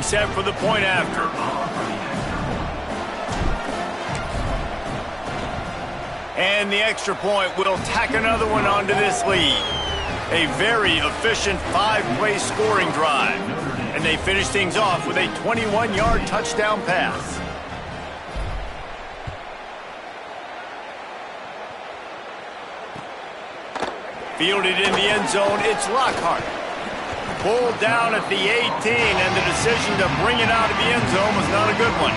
getting set for the point after. And the extra point will tack another one onto this lead. A very efficient 5-play scoring drive. And they finish things off with a 21-yard touchdown pass. Fielded in the end zone, it's Lockhart. Pulled down at the 18, and the decision to bring it out of the end zone was not a good one.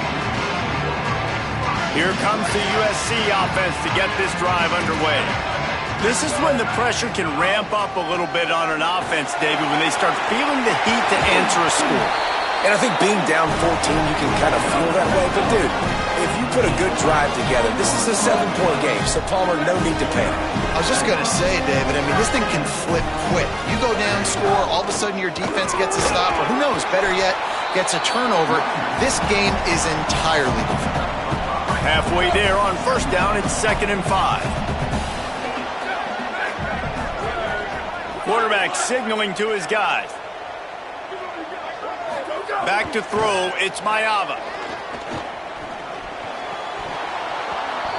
Here comes the USC offense to get this drive underway. This is when the pressure can ramp up a little bit on an offense, David, when they start feeling the heat to answer a score. And I think being down 14, you can kind of feel that way. But, dude, if you put a good drive together, this is a 7-point game, so Palmer, no need to panic. I was just going to say, David, I mean, this thing can flip quick. You go down, score, all of a sudden your defense gets a stop, or who knows, better yet, gets a turnover. This game is entirely different. Halfway there on first down, it's 2nd and 5. Quarterback signaling to his guys. Back to throw, it's Ncaa27.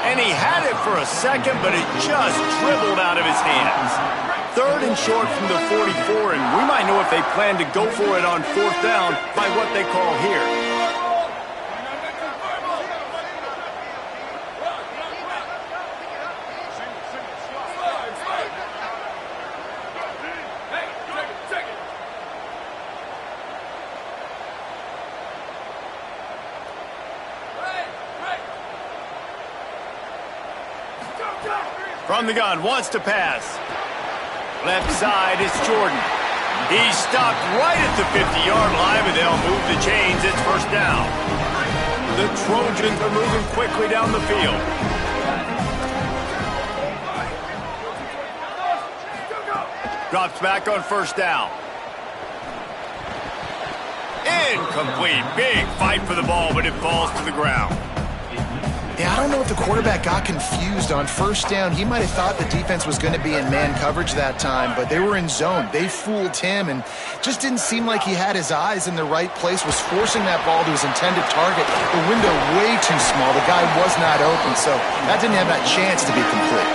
And he had it for a second, but it just dribbled out of his hands. 3rd and short from the 44, and we might know if they plan to go for it on 4th down by what they call here. From the gun, wants to pass. Left side, it's Jordan. He's stopped right at the 50-yard line, but they'll move the chains. It's first down. The Trojans are moving quickly down the field. Drops back on first down. Incomplete. Big fight for the ball, but it falls to the ground. Yeah, I don't know if the quarterback got confused on first down. He might have thought the defense was going to be in man coverage that time, but they were in zone. They fooled him and just didn't seem like he had his eyes in the right place, was forcing that ball to his intended target. The window way too small. The guy was not open, so that didn't have that chance to be complete.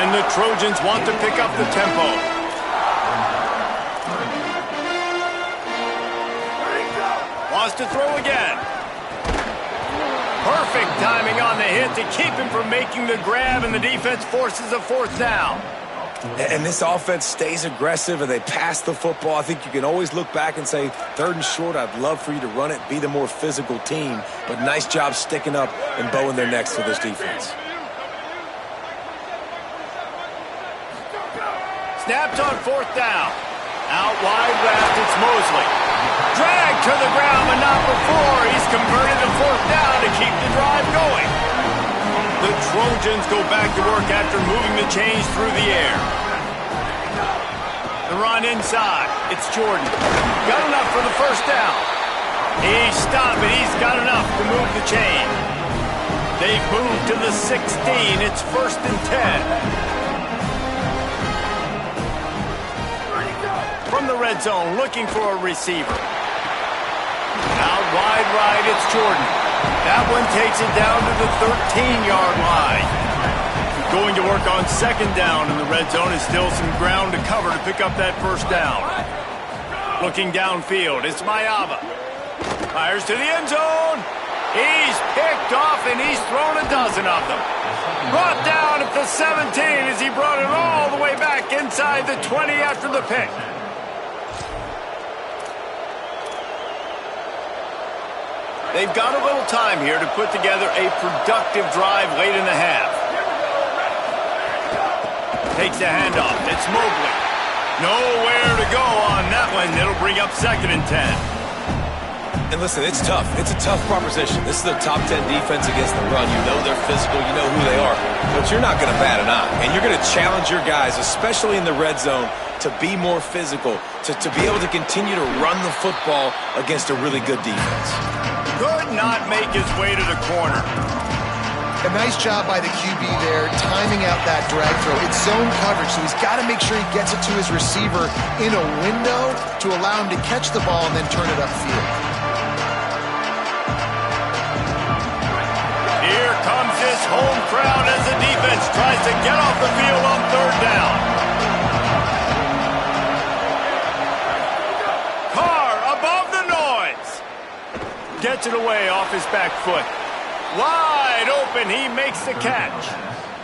And the Trojans want to pick up the tempo. Wants to throw again. Perfect timing on the hit to keep him from making the grab, and the defense forces a 4th down. And this offense stays aggressive, and they pass the football. I think you can always look back and say, 3rd and short, I'd love for you to run it, be the more physical team. But nice job sticking up and bowing their necks for this defense. Snapped on 4th down. Out wide left, it's Mosley. Dragged to the ground, but not before. He's converted to 4th down to keep the drive going. The Trojans go back to work after moving the chains through the air. The run inside. It's Jordan. Got enough for the first down. He stopped, but he's got enough to move the chain. They've moved to the 16. It's 1st and 10. From the red zone, looking for a receiver. Out wide right, it's Jordan. That one takes it down to the 13-yard line. Going to work on 2nd down in the red zone, is still some ground to cover to pick up that first down. Looking downfield, it's Ncaa27. Fires to the end zone. He's picked off, and he's thrown a dozen of them. Brought down at the 17 as he brought it all the way back inside the 20 after the pick. They've got a little time here to put together a productive drive late in the half. Takes the handoff. It's Mobley. Nowhere to go on that one. It'll bring up 2nd and 10. And listen, it's tough. It's a tough proposition. This is a top 10 defense against the run. You know they're physical. You know who they are. But you're not going to bat an eye. And you're going to challenge your guys, especially in the red zone, to be more physical, to be able to continue to run the football against a really good defense. Could not make his way to the corner. A nice job by the QB there, timing out that drag throw. It's zone coverage, so he's got to make sure he gets it to his receiver in a window to allow him to catch the ball and then turn it upfield. tries to get off the field on third down. Carr above the noise. Gets it away off his back foot. Wide open, he makes the catch.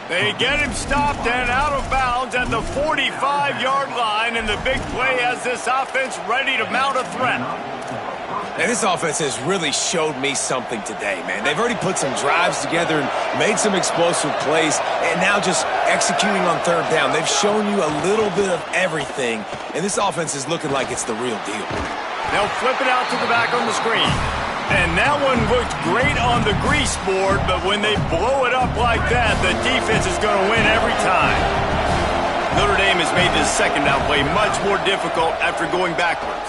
They get him stopped and out of bounds at the 45-yard line, and the big play has this offense ready to mount a threat. And this offense has really showed me something today, man. They've already put some drives together and made some explosive plays, and now just executing on third down. They've shown you a little bit of everything, and this offense is looking like it's the real deal. They'll flip it out to the back on the screen. And that one looked great on the grease board, but when they blow it up like that, the defense is going to win every time. Notre Dame has made this second down play much more difficult after going backwards.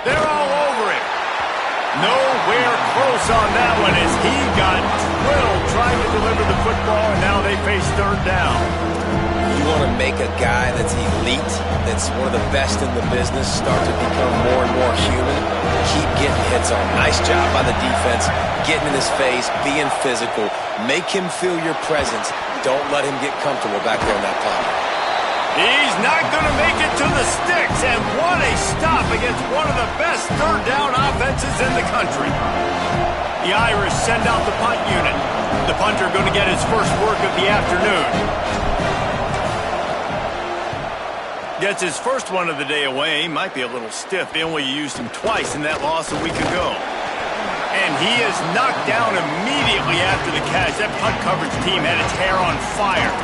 They're all over him. Nowhere close on that one as he got drilled trying to deliver the football, and now they face third down. You want to make a guy that's elite, that's one of the best in the business, start to become more and more human. Keep getting hits on. Nice job by the defense, getting in his face, being physical. Make him feel your presence. Don't let him get comfortable back there in that pocket. He's not going to make it to the sticks, and what a stop against one of the best third down offenses in the country. The Irish send out the punt unit. The punter going to get his first work of the afternoon. Gets his first one of the day away. Might be a little stiff. They only used him twice in that loss a week ago. And he is knocked down immediately after the catch. That punt coverage team had its hair on fire.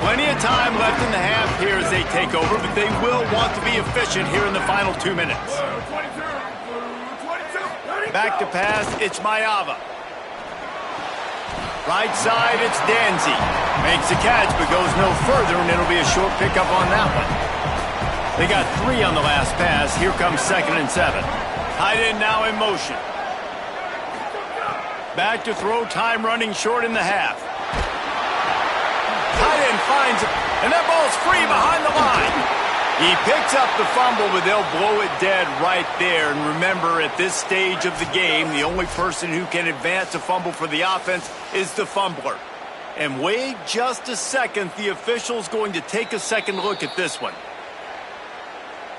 Plenty of time left in the half here as they take over, but they will want to be efficient here in the final 2 minutes. Back to pass, it's Ncaa27. Right side, it's Danzy. Makes the catch, but goes no further, and it'll be a short pickup on that one. They got 3 on the last pass. Here comes 2nd and 7. Tight end now in motion. Back to throw, time running short in the half. Tight end finds it, and that ball's free behind the line. He picks up the fumble, but they'll blow it dead right there. And remember, at this stage of the game, the only person who can advance a fumble for the offense is the fumbler. And wait just a second, the official's going to take a second look at this one.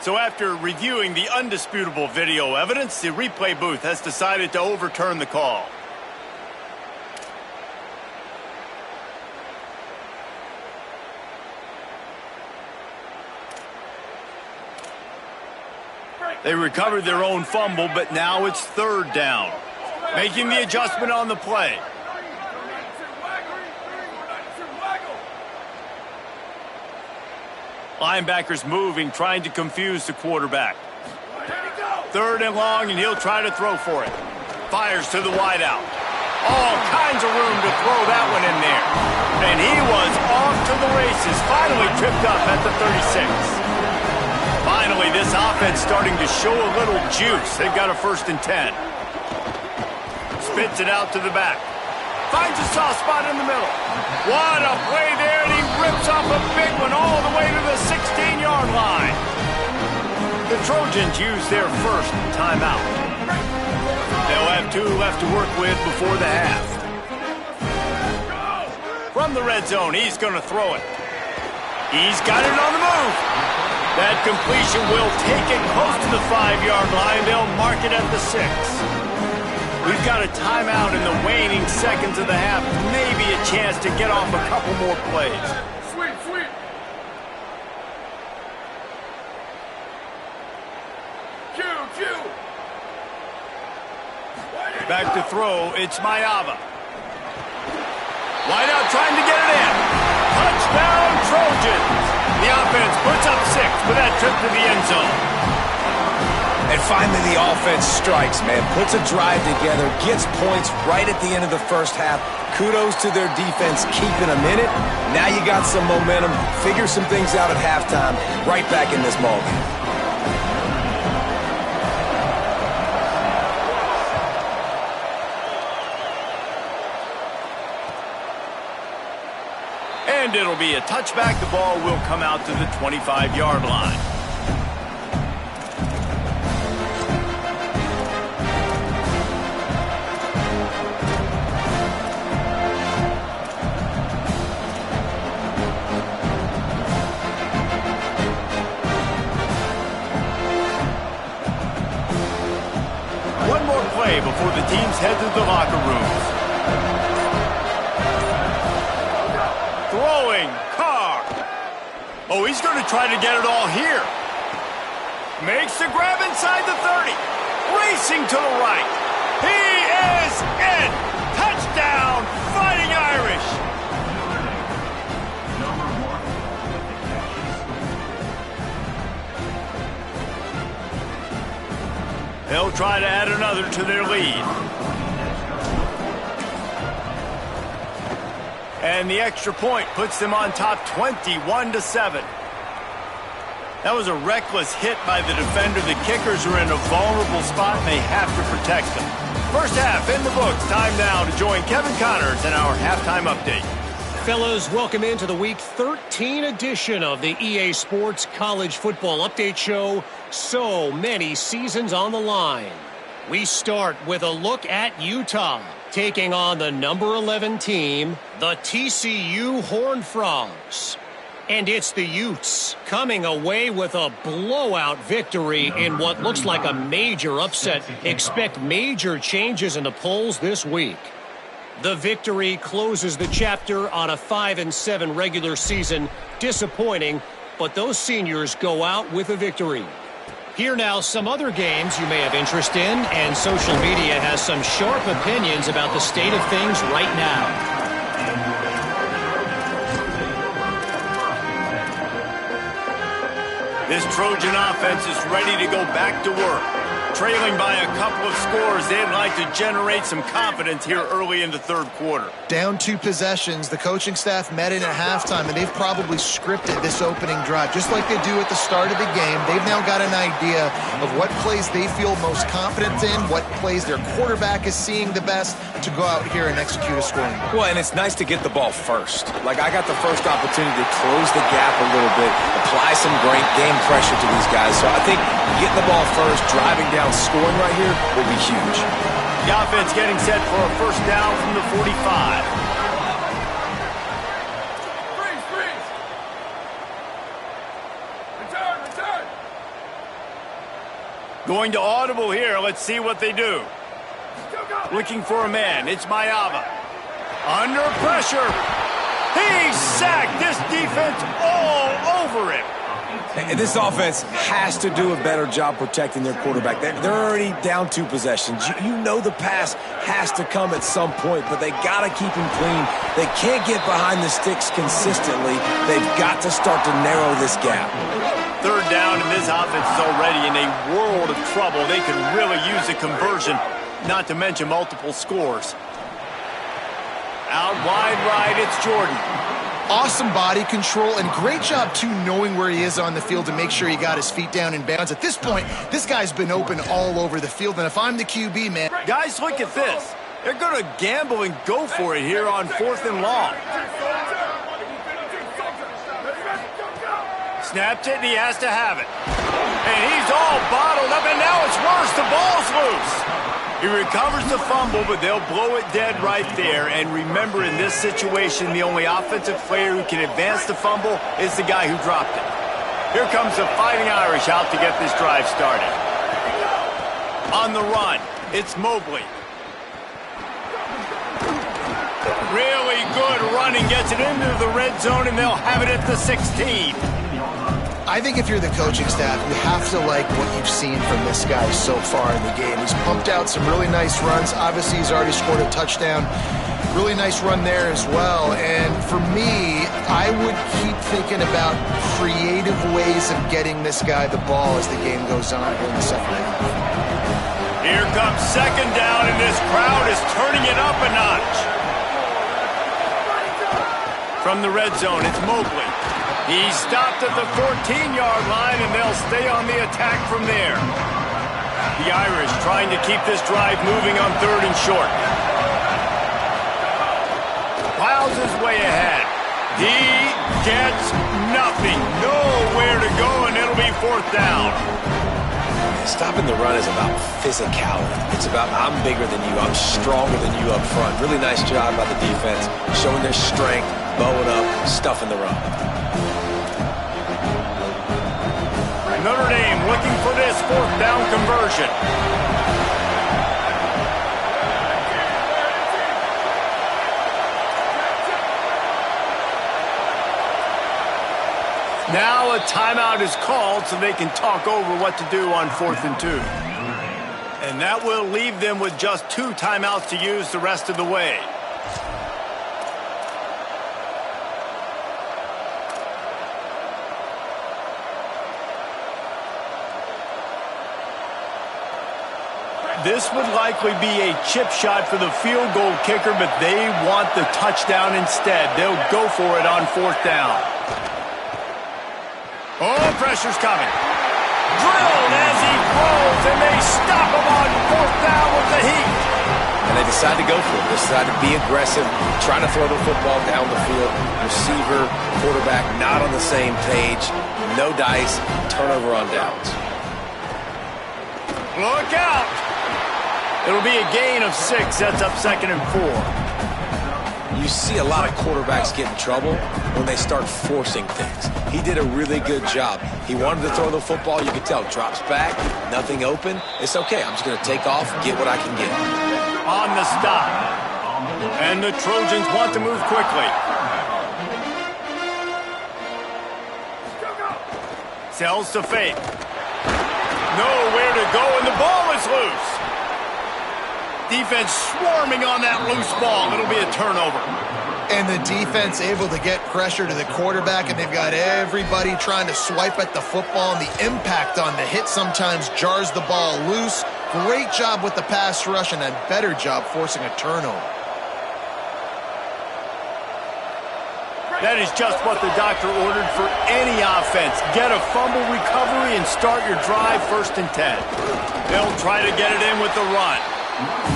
So after reviewing the undisputable video evidence, the replay booth has decided to overturn the call. They recovered their own fumble, but now it's third down. Making the adjustment on the play. Linebackers moving, trying to confuse the quarterback. Third and long, and he'll try to throw for it. Fires to the wideout. All kinds of room to throw that one in there. And he was off to the races, finally tripped up at the 36. Finally, this offense starting to show a little juice. They've got a 1st and 10. Spits it out to the back. Finds a soft spot in the middle. What a play there, and he rips off a big one all the way to the 16-yard line. The Trojans use their first timeout. They'll have 2 left to work with before the half. From the red zone, he's going to throw it. He's got it on the move. That completion will take it close to the 5-yard line. They'll mark it at the 6. We've got a timeout in the waning seconds of the half. Maybe a chance to get off a couple more plays. Sweet. Q. Back to throw, it's Ncaa27. Wide out trying to get it in. Touchdown, Trojans. The offense puts up 6 with that trip to the end zone. And finally the offense strikes, man. Puts a drive together, gets points right at the end of the first half. Kudos to their defense keeping them in it. Now you got some momentum. Figure some things out at halftime. Right back in this ballgame. And it'll be a touchback. The ball will come out to the 25-yard line. before the teams head to the locker rooms. Throwing, Carr. Oh, he's going to try to get it all here. Makes the grab inside the 30. Racing to the right. He is in. Touchdown, Fighting Irish. They'll try to add another to their lead. And the extra point puts them on top 21-7. That was a reckless hit by the defender. The kickers are in a vulnerable spot, and they have to protect them. First half in the books. Time now to join Kevin Connors in our halftime update. Fellas, welcome into the Week 13 edition of the EA Sports College Football Update Show. So many seasons on the line. We start with a look at Utah, taking on the number 11 team, the TCU Horned Frogs. And it's the Utes coming away with a blowout victory in what looks like a major upset. Expect major changes in the polls this week. The victory closes the chapter on a 5-7 regular season. Disappointing, but those seniors go out with a victory. Here now some other games you may have interest in, and social media has some sharp opinions about the state of things right now. This Trojan offense is ready to go back to work. Trailing by a couple of scores, they'd like to generate some confidence here early in the third quarter. Down 2 possessions, the coaching staff met in at halftime, and they've probably scripted this opening drive. Just like they do at the start of the game, they've now got an idea of what plays they feel most confident in, what plays their quarterback is seeing the best to go out here and execute a scoring goal. Well, and it's nice to get the ball first. Like, I got the first opportunity to close the gap a little bit, apply some great game pressure to these guys. So I think getting the ball first, driving down, scoring right here will be huge. The offense getting set for a first down from the 45. Freeze! Return! Going to audible here. Let's see what they do. Looking for a man. It's Mayava. Under pressure. He's sacked. This defense all over him. And this offense has to do a better job protecting their quarterback. They're already down 2 possessions. You know the pass has to come at some point, but they got to keep him clean. They can't get behind the sticks consistently. They've got to start to narrow this gap. Third down, and this offense is already in a world of trouble. They could really use a conversion, not to mention multiple scores. Out wide right, it's Jordan. Awesome body control and great job, too, knowing where he is on the field to make sure he got his feet down in bounds. At this point, this guy's been open all over the field, and if I'm the QB, man... Guys, look at this. They're going to gamble and go for it here on 4th and long. Snapped it, and he has to have it. And he's all bottled up, and now it's worse. The ball's loose. He recovers the fumble, but they'll blow it dead right there. And remember, in this situation, the only offensive player who can advance the fumble is the guy who dropped it. Here comes the Fighting Irish out to get this drive started. On the run, it's Mobley. Really good running, gets it into the red zone, and they'll have it at the 16. I think if you're the coaching staff, you have to like what you've seen from this guy so far in the game. He's pumped out some really nice runs. Obviously, he's already scored a touchdown. Really nice run there as well. And for me, I would keep thinking about creative ways of getting this guy the ball as the game goes on here in the second half. Here comes second down, and this crowd is turning it up a notch. From the red zone, it's Mobley. He's stopped at the 14-yard line, and they'll stay on the attack from there. The Irish trying to keep this drive moving on 3rd and short. Plows his way ahead. He gets nothing. Nowhere to go, and it'll be 4th down. Stopping the run is about physicality. It's about, I'm bigger than you, I'm stronger than you up front. Really nice job by the defense, showing their strength, bowing up, stuffing the run. Notre Dame looking for this 4th down conversion. a timeout is called so they can talk over what to do on 4th and 2. And that will leave them with just 2 timeouts to use the rest of the way. This would likely be a chip shot for the field goal kicker, but they want the touchdown instead. They'll go for it on 4th down. Oh, pressure's coming. Drilled as he throws, and they stop him on 4th down with the heat. And they decide to go for it. They decide to be aggressive, try to throw the football down the field. Receiver, quarterback not on the same page. No dice, turnover on downs. Look out! It'll be a gain of 6. That's up 2nd and 4. You see a lot of quarterbacks get in trouble when they start forcing things. He did a really good job. He wanted to throw the football. You could tell. Drops back, nothing open. It's okay. I'm just going to take off, get what I can get. On the stop. And the Trojans want to move quickly. Sells to fake. Nowhere to go, and the ball is loose. Defense swarming on that loose ball. It'll be a turnover. And the defense able to get pressure to the quarterback, and they've got everybody trying to swipe at the football, and the impact on the hit sometimes jars the ball loose. Great job with the pass rush, and a better job forcing a turnover. That is just what the doctor ordered for any offense. Get a fumble recovery and start your drive 1st and 10. They'll try to get it in with the run.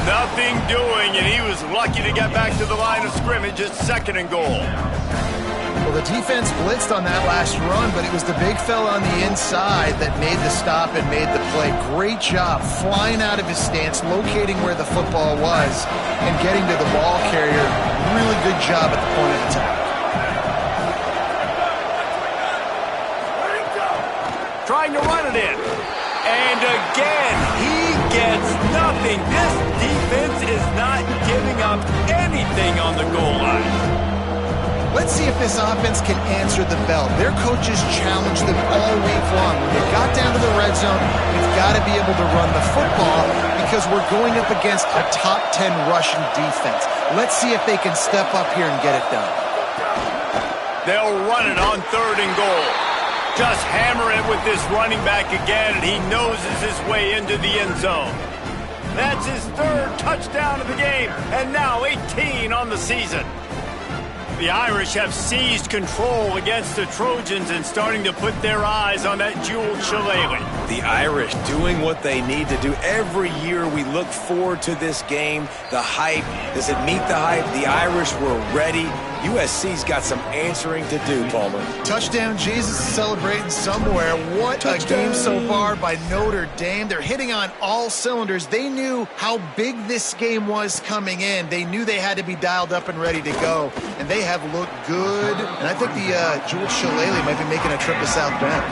Nothing doing, and he was lucky to get back to the line of scrimmage at 2nd and goal. Well, the defense blitzed on that last run, but it was the big fella on the inside that made the stop and made the play. Great job flying out of his stance, locating where the football was, and getting to the ball carrier. Really good job at the point of attack. Trying to run it in. And again, he gets nothing. This defense is not giving up anything on the goal line. Let's see if this offense can answer the bell. Their coaches challenged them all week long. When they got down to the red zone, you've got to be able to run the football because we're going up against a top 10 rushing defense. Let's see if they can step up here and get it done. They'll run it on 3rd and goal. Just hammer it with this running back again, and he noses his way into the end zone. That's his 3rd touchdown of the game, and now 18 on the season. The Irish have seized control against the Trojans and starting to put their eyes on that jeweled shillelagh. The Irish doing what they need to do. Every year we look forward to this game. The hype, does it meet the hype? The Irish were ready. USC's got some answering to do, Palmer. Touchdown, Jesus is celebrating somewhere. What a game so far by Notre Dame. They're hitting on all cylinders. They knew how big this game was coming in. They knew they had to be dialed up and ready to go, and they have looked good. And I think the Jewel Shillelagh might be making a trip to South Bend.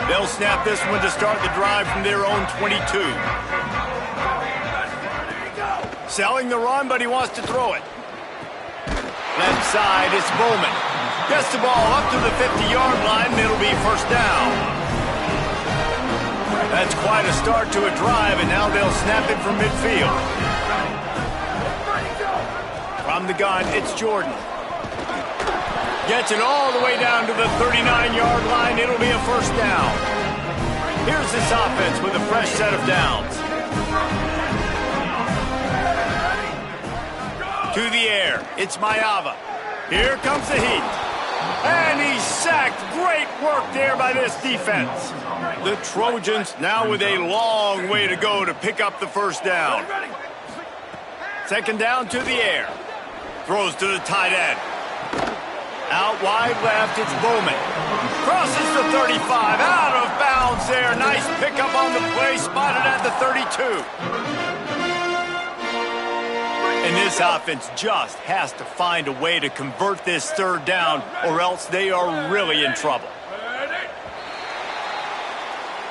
They'll snap this one to start the drive from their own 22. Selling the run, but he wants to throw it. Left side, it's Bowman. Gets the ball up to the 50-yard line, and it'll be 1st down. That's quite a start to a drive, and now they'll snap it from midfield. From the gun, it's Jordan. Gets it all the way down to the 39-yard line. It'll be a 1st down. Here's this offense with a fresh set of downs. To the air, it's Mayava. Here comes the heat. And he's sacked. Great work there by this defense. The Trojans now with a long way to go to pick up the 1st down. 2nd down to the air. Throws to the tight end. Out wide left, it's Bowman. Crosses the 35, out of bounds there. Nice pickup on the play, spotted at the 32. And this offense just has to find a way to convert this 3rd down, or else they are really in trouble.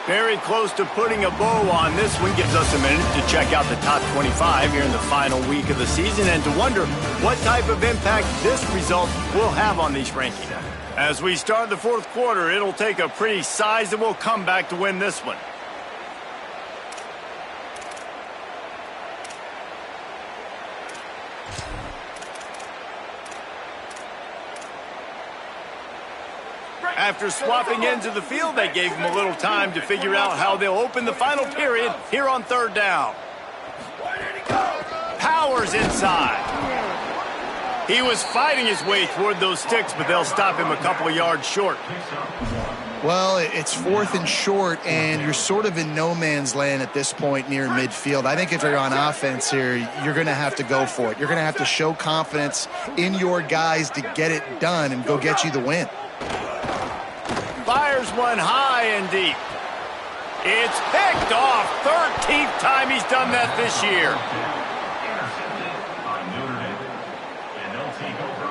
Very close to putting a bow on this one. Gives us a minute to check out the top 25 here in the final week of the season and to wonder what type of impact this result will have on these rankings. As we start the fourth quarter, it'll take a pretty sizable comeback to win this one. After swapping into the field, they gave him a little time to figure out how they'll open the final period here on third down. Powers inside. He was fighting his way toward those sticks, but they'll stop him a couple of yards short. Well, it's fourth and short, and you're sort of in no man's land at this point near midfield. I think if you're on offense here, you're going to have to go for it. You're going to have to show confidence in your guys to get it done and go get you the win. Fires one high and deep. It's picked off. 13th time he's done that this year.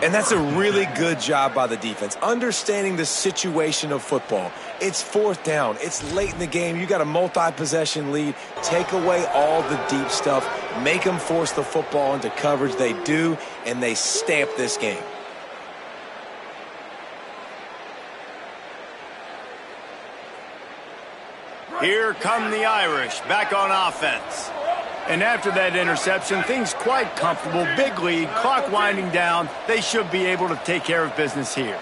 And that's a really good job by the defense, understanding the situation of football. It's fourth down. It's late in the game. You got a multi-possession lead. Take away all the deep stuff. Make them force the football into coverage. They do, and they stamp this game. Here come the Irish, back on offense. And after that interception, things quite comfortable. Big lead, clock winding down. They should be able to take care of business here.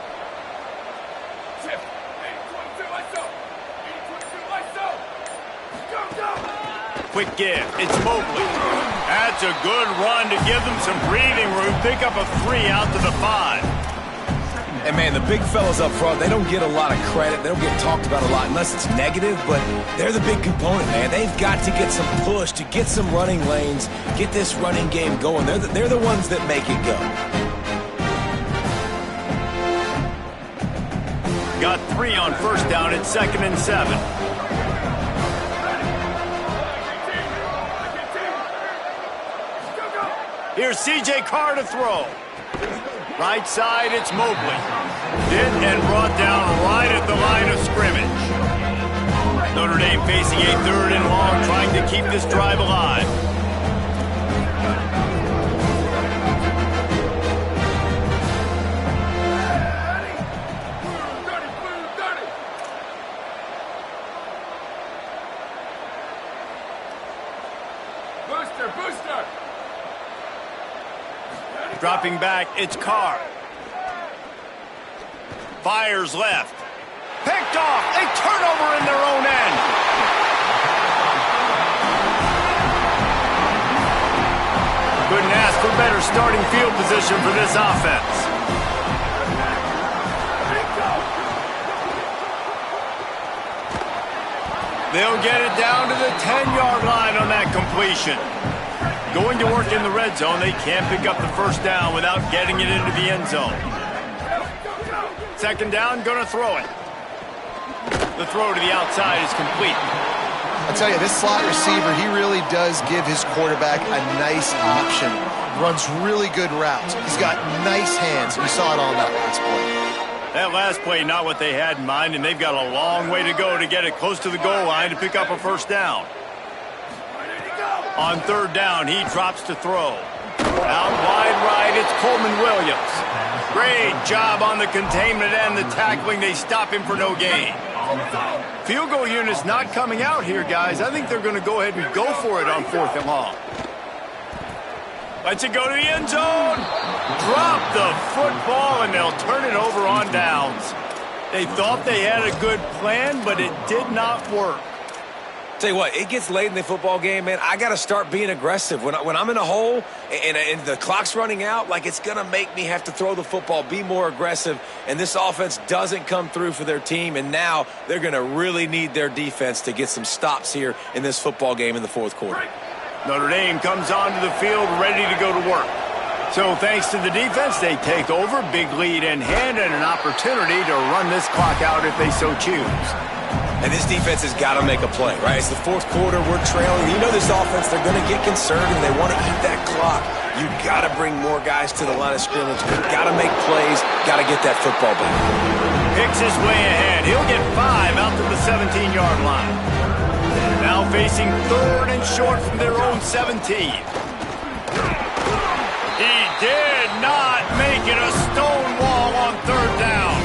Quick give. It's Mobley. That's a good run to give them some breathing room. Pick up a 3 out to the 5. And, man, the big fellas up front, they don't get a lot of credit. They don't get talked about a lot unless it's negative, but they're the big component, man. They've got to get some push, to get some running lanes, get this running game going. They're the ones that make it go. Got 3 on first down at 2nd and 7. Here's C.J. Carr to throw. Right side, it's Mobley. Hit and brought down right at the line of scrimmage. Notre Dame facing a 3rd and long, trying to keep this drive alive. Booster! Dropping back, it's Carr. Fires left. Picked off. A turnover in their own end. Couldn't ask for better starting field position for this offense. They'll get it down to the 10-yard line on that completion. Going to work in the red zone, they can't pick up the first down without getting it into the end zone. 2nd down, gonna throw it. The throw to the outside is complete. I tell you, this slot receiver, he really does give his quarterback a nice option. Runs really good routes. He's got nice hands. We saw it on that last play. That last play, not what they had in mind, and they've got a long way to go to get it close to the goal line to pick up a first down. On 3rd down, he drops to throw. Out wide right, it's Coleman Williams. Great job on the containment and the tackling. They stop him for no gain. Field goal unit's not coming out here, guys. I think they're going to go ahead and go for it on 4th and long. Lets it go to the end zone. Drop the football, and they'll turn it over on downs. They thought they had a good plan, but it did not work. Tell you what, it gets late in the football game, man. I got to start being aggressive. When I'm in a hole and the clock's running out, like, it's going to make me have to throw the football, be more aggressive, and this offense doesn't come through for their team, and now they're going to really need their defense to get some stops here in this football game in the fourth quarter. Notre Dame comes onto the field ready to go to work. So thanks to the defense, they take over, big lead in hand, and an opportunity to run this clock out if they so choose. And this defense has got to make a play, right? It's the fourth quarter. We're trailing. You know this offense, they're going to get conservative. They want to eat that clock. You got to bring more guys to the line of scrimmage. Got to make plays. Got to get that football back. Picks his way ahead. He'll get 5 out to the 17-yard line. Now facing 3rd and short from their own 17. He did not make it a stone wall on 3rd down.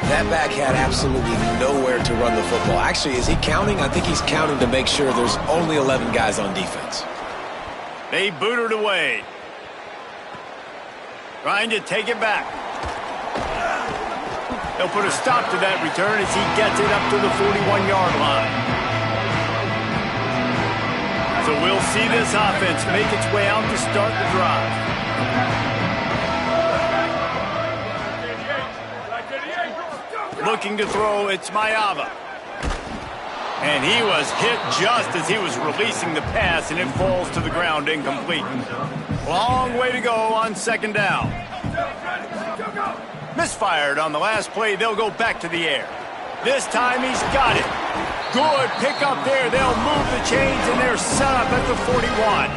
That back had absolutely nowhere to run the football. Actually, is he counting? I think he's counting to make sure there's only 11 guys on defense. They boot it away. Trying to take it back. They'll put a stop to that return as he gets it up to the 41-yard line. So we'll see this offense make its way out to start the drive. Looking to throw, it's Ncaa27. And he was hit just as he was releasing the pass, and it falls to the ground incomplete. Long way to go on 2nd down. Misfired on the last play. They'll go back to the air. This time he's got it. Good pickup there. They'll move the chains, and they're set up at the 41.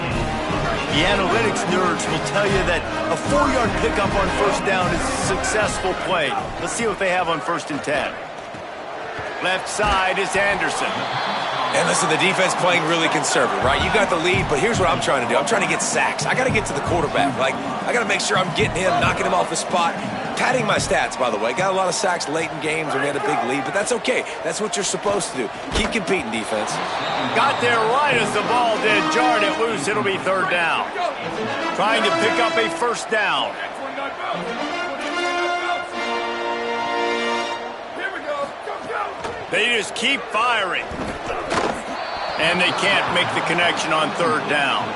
The analytics nerds will tell you that a 4-yard pickup on 1st down is a successful play. Let's see what they have on 1st and 10. Left side is Anderson. And listen, the defense playing really conservative, right? You got the lead, but here's what I'm trying to do. I'm trying to get sacks. I got to get to the quarterback. Like, I got to make sure I'm getting him, knocking him off the spot. Padding my stats, by the way. Got a lot of sacks late in games when we had a big lead, but that's okay. That's what you're supposed to do. Keep competing, defense. Got there right as the ball did. Jarred it loose. It'll be 3rd down. Trying to pick up a 1st down. They just keep firing. And they can't make the connection on 3rd down.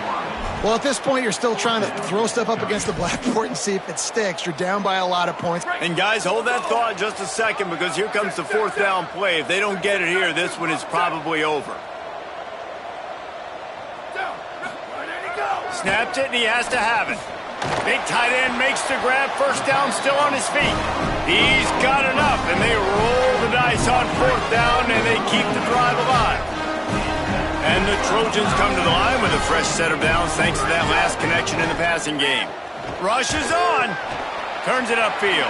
Well, at this point, you're still trying to throw stuff up against the blackboard and see if it sticks. You're down by a lot of points. And guys, hold that thought just a second, because here comes the 4th down play. If they don't get it here, this one is probably over. Snapped it, and he has to have it. Big tight end makes the grab. 1st down, still on his feet. He's got enough, and they roll the dice on 4th down, and they keep the drive alive. And the Trojans come to the line with a fresh set of downs thanks to that last connection in the passing game. Rushes on. Turns it upfield.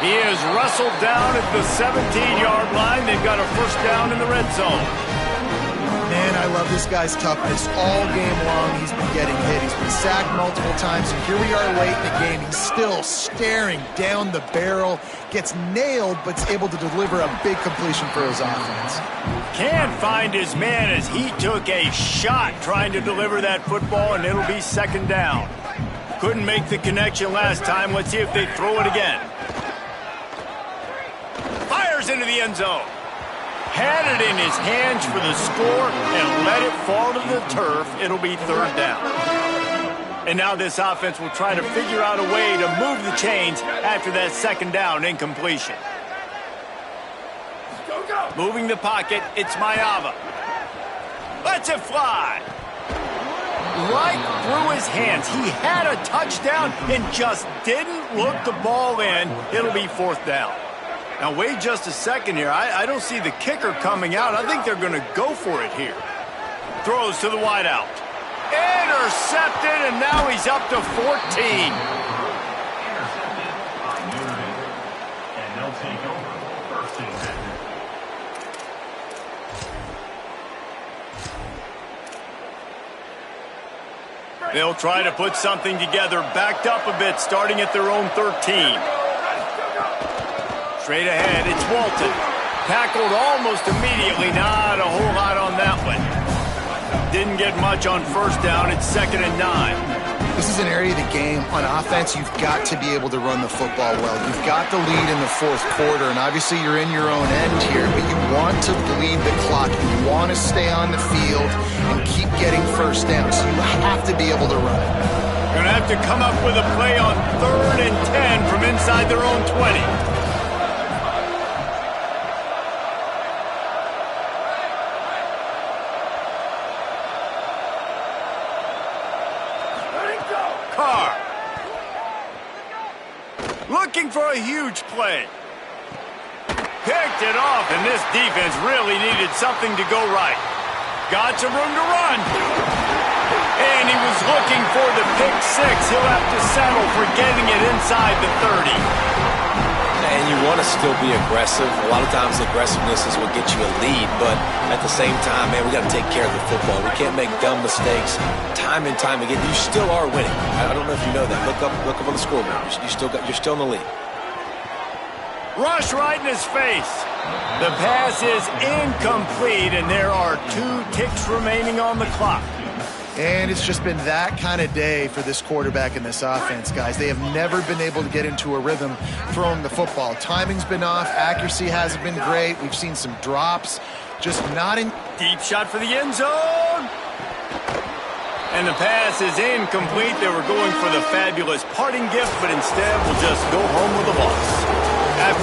He is wrestled down at the 17-yard line. They've got a 1st down in the red zone. Man, I love this guy's toughness. All game long, he's been getting hit. He's been sacked multiple times, and here we are late in the game. He's still staring down the barrel. Gets nailed, but is able to deliver a big completion for his offense. Can't find his man as he took a shot trying to deliver that football, and it'll be 2nd down. Couldn't make the connection last time. Let's see if they throw it again. Fires into the end zone. Had it in his hands for the score and let it fall to the turf. It'll be 3rd down. And now this offense will try to figure out a way to move the chains after that 2nd down incompletion. Moving the pocket, it's Ncaa27. Lets it fly. Right through his hands. He had a touchdown and just didn't look the ball in. It'll be 4th down. Now, wait just a second here. I don't see the kicker coming out. I think they're going to go for it here. Throws to the wideout. Intercepted, and now he's up to 14. They'll try to put something together, backed up a bit, starting at their own 13. Straight ahead, it's Walton. Tackled almost immediately. Not a whole lot on that one. Didn't get much on 1st down. It's 2nd and 9. This is an area of the game. On offense, you've got to be able to run the football well. You've got the lead in the 4th quarter, and obviously you're in your own end here, but you want to bleed the clock. You want to stay on the field and keep getting 1st down, so you have to be able to run it. Going to have to come up with a play on 3rd and 10 from inside their own 20. Looking for a huge play. Picked it off, and this defense really needed something to go right. Got some room to run. And he was looking for the pick 6. He'll have to settle for getting it inside the 30. to still be aggressive. A lot of times aggressiveness is what gets you a lead, but at the same time, man, we got to take care of the football. We can't make dumb mistakes time and time again. You still are winning. I don't know if you know that. Look up on the scoreboard. You're still in the lead. Rush right in his face. The pass is incomplete, and there are 2 ticks remaining on the clock. And it's just been that kind of day for this quarterback and this offense, guys. They have never been able to get into a rhythm throwing the football. Timing's been off. Accuracy hasn't been great. We've seen some drops. Just not in. Deep shot for the end zone. And the pass is incomplete. They were going for the fabulous parting gift, but instead will just go home with a loss.